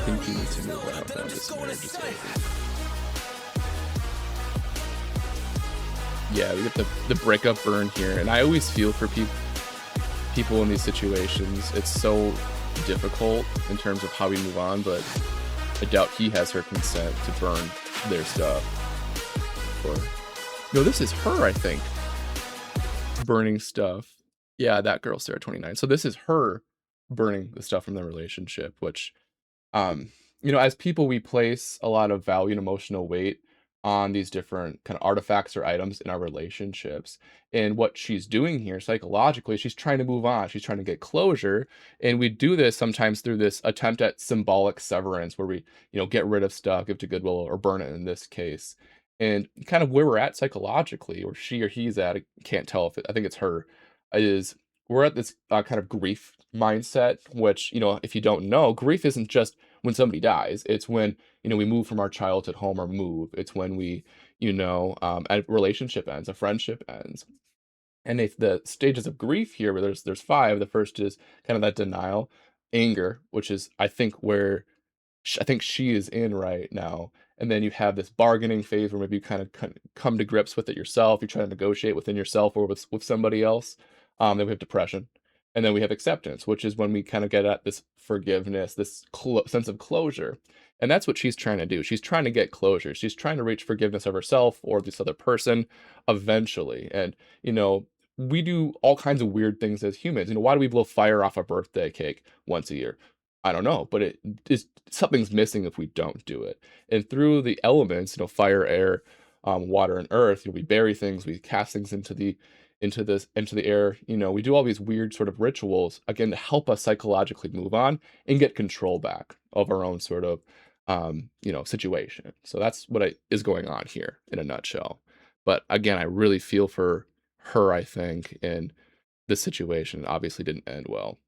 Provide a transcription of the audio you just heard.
think you need to move on now. This marriage is over. Yeah, we get the breakup burn here, and I always feel for people in these situations. It's so difficult in terms of how we move on, but I doubt he has her consent to burn their stuff. Or no, this is her, I think, burning stuff. Yeah, that girl, Sarah 29. So this is her burning the stuff from the relationship, which um, as people, we place a lot of value and emotional weight on these different kind of artifacts or items in our relationships. And what she's doing here psychologically, she's trying to move on. She's trying to get closure. And we do this sometimes through this attempt at symbolic severance where we, get rid of stuff, give to Goodwill or burn it in this case. And kind of where we're at psychologically, or she or he's at, I can't tell if I think it's her, is we're at this kind of grief mindset, which, if you don't know, grief isn't just when somebody dies. It's when, we move from our childhood home or move. It's when we, a relationship ends, a friendship ends. And if the stages of grief here, where there's five, the first is kind of that denial, anger, which is, I think, where I think she is in right now. And then you have this bargaining phase where maybe you kind of come to grips with it yourself. You try to negotiate within yourself or with somebody else. Then we have depression. And then we have acceptance, which is when we kind of get at this forgiveness, this sense of closure. And that's what she's trying to do. She's trying to get closure. She's trying to reach forgiveness of herself or this other person eventually. And, we do all kinds of weird things as humans. Why do we blow fire off a birthday cake once a year? I don't know, but it is something's missing if we don't do it. And through the elements, fire, air, water, and earth, we bury things, we cast things into the air. We do all these weird sort of rituals again to help us psychologically move on and get control back of our own sort of situation. So that's what is going on here in a nutshell. But again, I really feel for her, I think, and this situation obviously didn't end well.